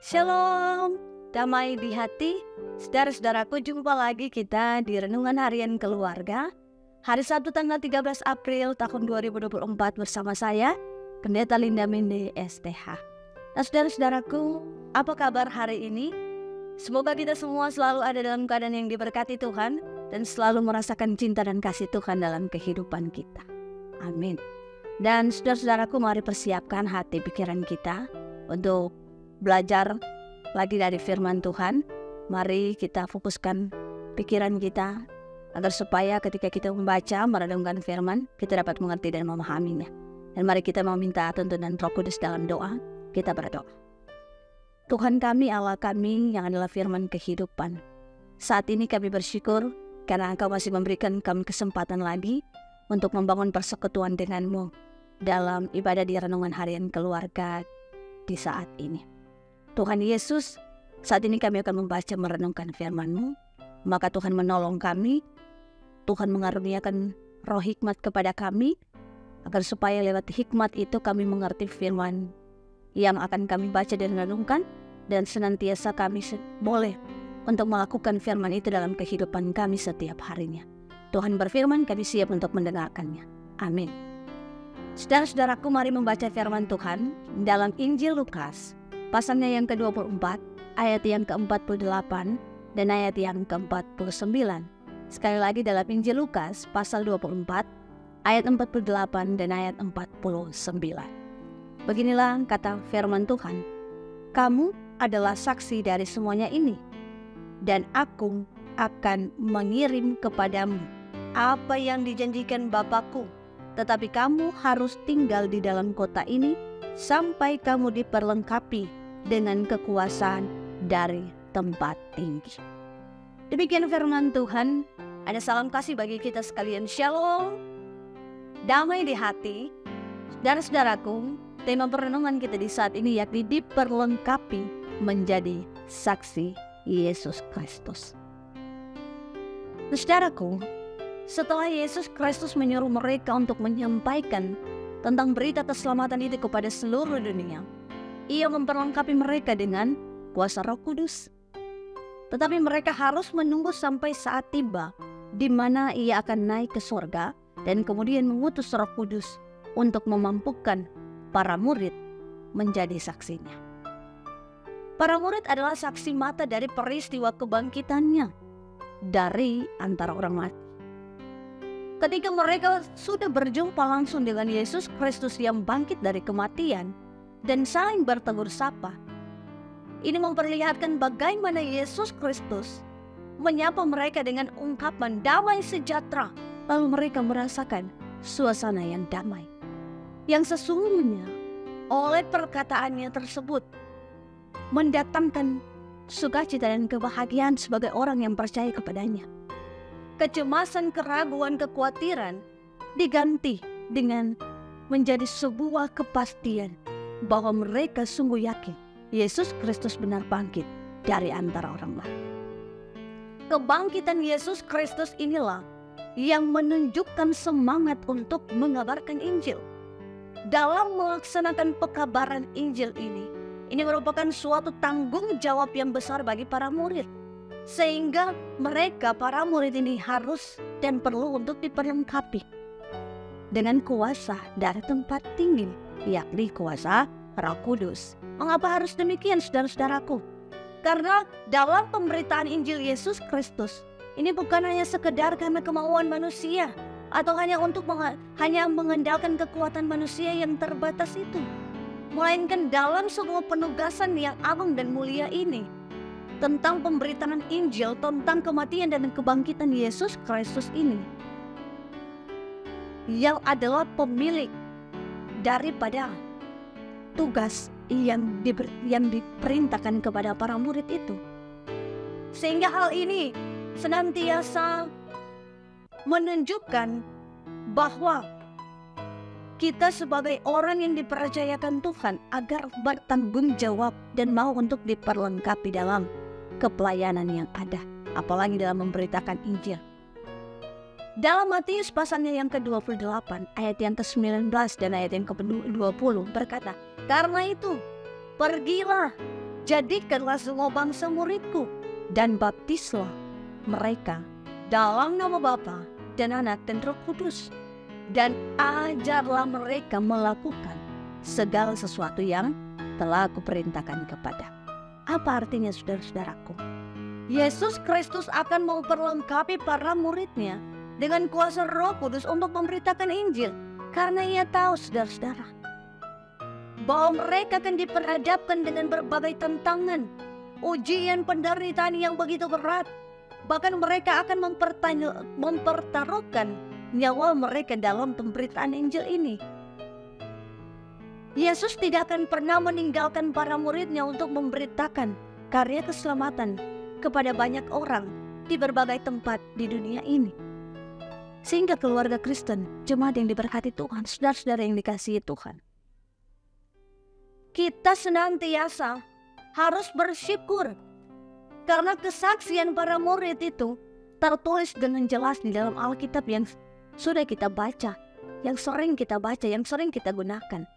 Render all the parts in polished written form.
Shalom, damai di hati. Saudara-saudaraku, jumpa lagi kita di Renungan Harian Keluarga hari Sabtu tanggal 13 April tahun 2024 bersama saya, Pendeta Linda Minde STH. Nah, saudara-saudaraku, apa kabar hari ini? Semoga kita semua selalu ada dalam keadaan yang diberkati Tuhan dan selalu merasakan cinta dan kasih Tuhan dalam kehidupan kita. Amin. Dan saudara-saudaraku, mari persiapkan hati pikiran kita untuk belajar lagi dari firman Tuhan. Mari kita fokuskan pikiran kita agar supaya ketika kita membaca, merenungkan firman, kita dapat mengerti dan memahaminya. Dan mari kita meminta tuntunan Roh Kudus dalam doa. Kita berdoa. Tuhan kami, Allah kami yang adalah firman kehidupan, saat ini kami bersyukur karena Engkau masih memberikan kami kesempatan lagi untuk membangun persekutuan denganmu dalam ibadah di Renungan Harian Keluarga di saat ini. Tuhan Yesus, saat ini kami akan membaca merenungkan firman-Mu, maka Tuhan menolong kami, Tuhan mengaruniakan roh hikmat kepada kami, agar supaya lewat hikmat itu kami mengerti firman yang akan kami baca dan renungkan, dan senantiasa kami boleh untuk melakukan firman itu dalam kehidupan kami setiap harinya. Tuhan berfirman, kami siap untuk mendengarkannya. Amin. Saudara-saudaraku, mari membaca firman Tuhan dalam Injil Lukas, pasalnya yang ke-24, ayat yang ke-48, dan ayat yang ke-49. Sekali lagi dalam Injil Lukas, pasal 24, ayat 48 dan ayat 49. Beginilah kata firman Tuhan, "Kamu adalah saksi dari semuanya ini, dan aku akan mengirim kepadamu apa yang dijanjikan Bapakku, tetapi kamu harus tinggal di dalam kota ini sampai kamu diperlengkapi dengan kekuasaan dari tempat tinggi." Demikian firman Tuhan. Ada salam kasih bagi kita sekalian. Shalom, damai di hati. Saudara-saudaraku, tema perenungan kita di saat ini yakni diperlengkapi menjadi saksi Yesus Kristus. Saudaraku, setelah Yesus Kristus menyuruh mereka untuk menyampaikan tentang berita keselamatan itu kepada seluruh dunia, Ia memperlengkapi mereka dengan kuasa Roh Kudus. Tetapi mereka harus menunggu sampai saat tiba di mana Ia akan naik ke surga dan kemudian mengutus Roh Kudus untuk memampukan para murid menjadi saksinya. Para murid adalah saksi mata dari peristiwa kebangkitannya dari antara orang mati. Ketika mereka sudah berjumpa langsung dengan Yesus Kristus yang bangkit dari kematian dan saling bertegur sapa, ini memperlihatkan bagaimana Yesus Kristus menyapa mereka dengan ungkapan damai sejahtera, lalu mereka merasakan suasana yang damai, yang sesungguhnya oleh perkataannya tersebut mendatangkan sukacita dan kebahagiaan sebagai orang yang percaya kepadanya. Kecemasan, keraguan, kekhawatiran diganti dengan menjadi sebuah kepastian bahwa mereka sungguh yakin Yesus Kristus benar bangkit dari antara orang mati. Kebangkitan Yesus Kristus inilah yang menunjukkan semangat untuk mengabarkan Injil. Dalam melaksanakan pekabaran Injil ini merupakan suatu tanggung jawab yang besar bagi para murid. Sehingga mereka, para murid ini harus dan perlu untuk diperlengkapi dengan kuasa dari tempat tinggi, yakni kuasa Roh Kudus. Mengapa harus demikian, saudara-saudaraku? Karena dalam pemberitaan Injil Yesus Kristus ini bukan hanya sekedar karena kemauan manusia atau hanya untuk hanya mengandalkan kekuatan manusia yang terbatas itu, melainkan dalam sebuah penugasan yang agung dan mulia ini tentang pemberitaan Injil tentang kematian dan kebangkitan Yesus Kristus ini, yang adalah pemilik daripada tugas yang diperintahkan kepada para murid itu. Sehingga hal ini senantiasa menunjukkan bahwa kita sebagai orang yang dipercayakan Tuhan agar bertanggung jawab dan mau untuk diperlengkapi dalam kepelayanan yang ada, apalagi dalam memberitakan Injil. Dalam Matius pasalnya yang ke-28 ayat yang ke-19 dan ayat yang ke-20 berkata, "Karena itu pergilah jadikanlah semua bangsa muridku, dan baptislah mereka dalam nama Bapa dan Anak dan Roh Kudus, dan ajarlah mereka melakukan segala sesuatu yang telah aku perintahkan kepada. Apa artinya saudara-saudaraku? Yesus Kristus akan memperlengkapi para muridnya dengan kuasa Roh Kudus untuk memberitakan Injil, karena ia tahu saudara-saudara bahwa mereka akan diperhadapkan dengan berbagai tantangan, ujian, penderitaan yang begitu berat. Bahkan mereka akan mempertaruhkan nyawa mereka dalam pemberitaan Injil ini. Yesus tidak akan pernah meninggalkan para muridnya untuk memberitakan karya keselamatan kepada banyak orang di berbagai tempat di dunia ini. Sehingga keluarga Kristen, jemaat yang diberkati Tuhan, saudara-saudara yang dikasihi Tuhan, kita senantiasa harus bersyukur karena kesaksian para murid itu tertulis dengan jelas di dalam Alkitab yang sudah kita baca, yang sering kita baca, yang sering kita gunakan.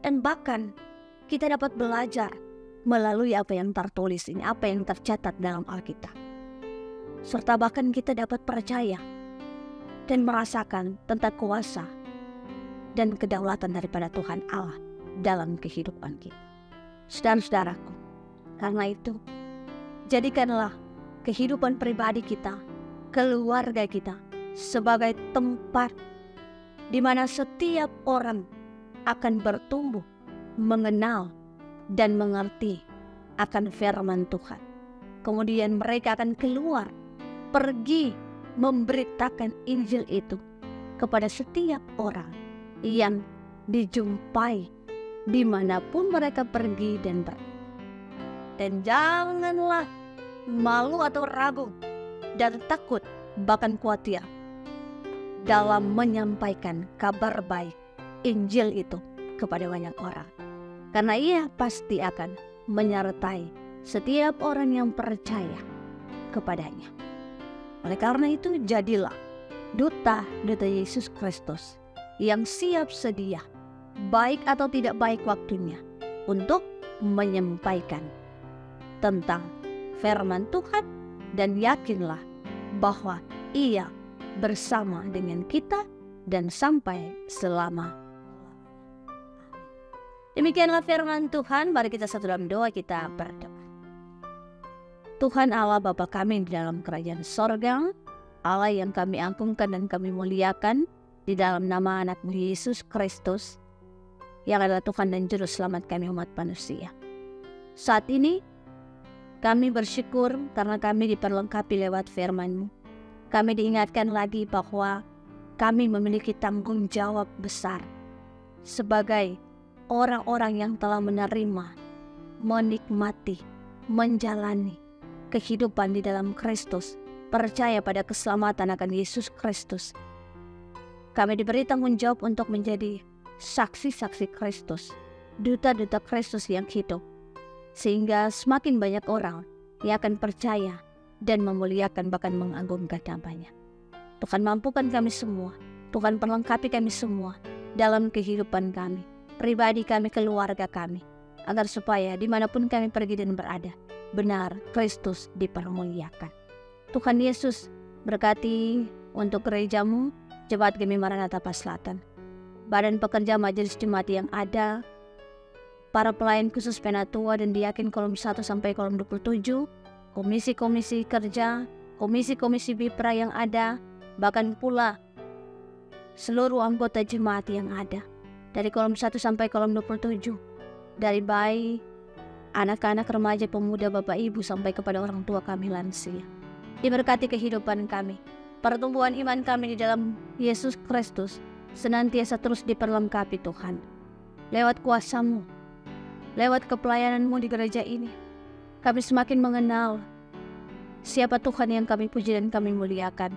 Dan bahkan kita dapat belajar melalui apa yang tertulis ini, apa yang tercatat dalam Alkitab. Serta bahkan kita dapat percaya dan merasakan tentang kuasa dan kedaulatan daripada Tuhan Allah dalam kehidupan kita. Saudara-saudaraku, karena itu jadikanlah kehidupan pribadi kita, keluarga kita sebagai tempat di mana setiap orang akan bertumbuh, mengenal dan mengerti akan firman Tuhan. Kemudian mereka akan keluar, pergi memberitakan Injil itu kepada setiap orang yang dijumpai dimanapun mereka pergi dan berada. Dan janganlah malu atau ragu dan takut, bahkan khawatir dalam menyampaikan kabar baik Injil itu kepada banyak orang, karena ia pasti akan menyertai setiap orang yang percaya kepadanya. Oleh karena itu, jadilah duta-duta Yesus Kristus yang siap sedia, baik atau tidak baik waktunya, untuk menyampaikan tentang firman Tuhan, dan yakinlah bahwa ia bersama dengan kita dan sampai selama. Demikianlah firman Tuhan. Mari kita satu dalam doa, kita berdoa. Tuhan Allah Bapa kami di dalam kerajaan sorga, Allah yang kami agungkan dan kami muliakan, di dalam nama anak-Mu Yesus Kristus, yang adalah Tuhan dan Juru Selamat kami umat manusia. Saat ini kami bersyukur karena kami diperlengkapi lewat firman-Mu. Kami diingatkan lagi bahwa kami memiliki tanggung jawab besar sebagai orang-orang yang telah menerima, menikmati, menjalani kehidupan di dalam Kristus, percaya pada keselamatan akan Yesus Kristus. Kami diberi tanggung jawab untuk menjadi saksi-saksi Kristus, duta-duta Kristus yang hidup, sehingga semakin banyak orang yang akan percaya dan memuliakan, bahkan mengagungkan namanya. Tuhan mampukan kami semua, Tuhan perlengkapi kami semua dalam kehidupan kami, pribadi kami, keluarga kami, agar supaya dimanapun kami pergi dan berada, benar Kristus dipermuliakan. Tuhan Yesus berkati untuk gereja-Mu, Jemaat Gemi Maranatha Paslatan, badan pekerja majelis jemaat yang ada, para pelayan khusus Penatua dan Diakin kolom 1 sampai kolom 27, komisi-komisi kerja, komisi-komisi BIPRA yang ada, bahkan pula seluruh anggota jemaat yang ada, dari kolom 1 sampai kolom 27, dari bayi, anak-anak, remaja, pemuda, bapak ibu, sampai kepada orang tua kami lansia. Diberkati kehidupan kami, pertumbuhan iman kami di dalam Yesus Kristus senantiasa terus diperlengkapi Tuhan, lewat kuasa-Mu, lewat kepelayanan-Mu di gereja ini. Kami semakin mengenal siapa Tuhan yang kami puji dan kami muliakan,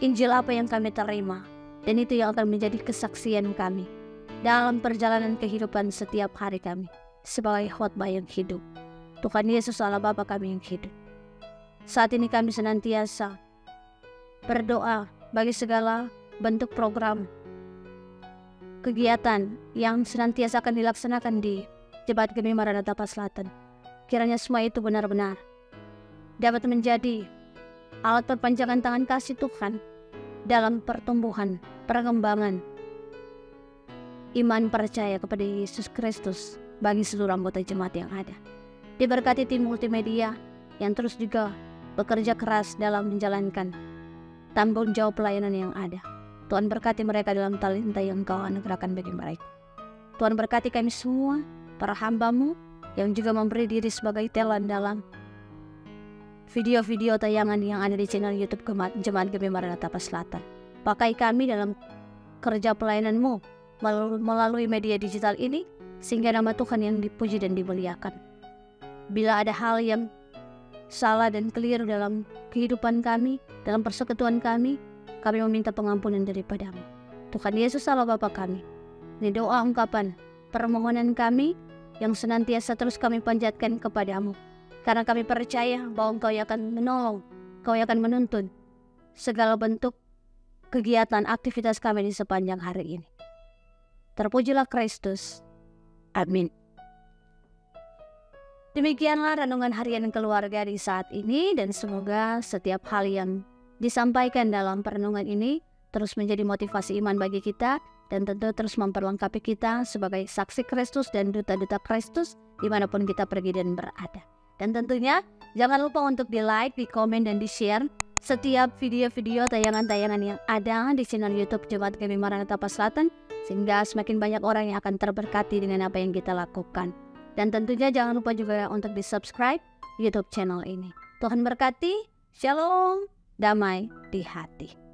Injil apa yang kami terima, dan itu yang akan menjadi kesaksian kami dalam perjalanan kehidupan setiap hari kami sebagai khotbah yang hidup. Tuhan Yesus Allah Bapa kami yang hidup. Saat ini kami senantiasa berdoa bagi segala bentuk program kegiatan yang senantiasa akan dilaksanakan di Jemaat Gemi Maranatha Selatan. Kiranya semua itu benar-benar dapat menjadi alat perpanjangan tangan kasih Tuhan dalam pertumbuhan, perkembangan iman percaya kepada Yesus Kristus bagi seluruh anggota jemaat yang ada. Diberkati tim multimedia yang terus juga bekerja keras dalam menjalankan tanggung jawab pelayanan yang ada. Tuhan berkati mereka dalam talenta yang Kau anugerahkan bagi mereka. Tuhan berkati kami semua, para hamba-Mu yang juga memberi diri sebagai telan dalam video-video tayangan yang ada di channel YouTube Jemaat Gemi Maranatha Selatan. Pakai kami dalam kerja pelayanan-Mu melalui media digital ini, sehingga nama Tuhan yang dipuji dan dimuliakan. Bila ada hal yang salah dan keliru dalam kehidupan kami, dalam persekutuan kami meminta pengampunan daripada-Mu. Tuhan Yesus Allah Bapa kami, ini doa ungkapan permohonan kami yang senantiasa terus kami panjatkan kepada-Mu, karena kami percaya bahwa Engkau akan menolong, Engkau akan menuntun segala bentuk kegiatan aktivitas kami di sepanjang hari ini. Terpujilah Kristus. Amin. Demikianlah renungan harian keluarga di saat ini, dan semoga setiap hal yang disampaikan dalam perenungan ini terus menjadi motivasi iman bagi kita, dan tentu terus memperlengkapi kita sebagai saksi Kristus dan duta-duta Kristus dimanapun kita pergi dan berada. Dan tentunya jangan lupa untuk di-like, di-komen, dan di-share setiap video-video tayangan-tayangan yang ada di channel YouTube Jemaat Gemi Maranatha Selatan, sehingga semakin banyak orang yang akan terberkati dengan apa yang kita lakukan. Dan tentunya jangan lupa juga untuk di-subscribe YouTube channel ini. Tuhan berkati, shalom, damai di hati.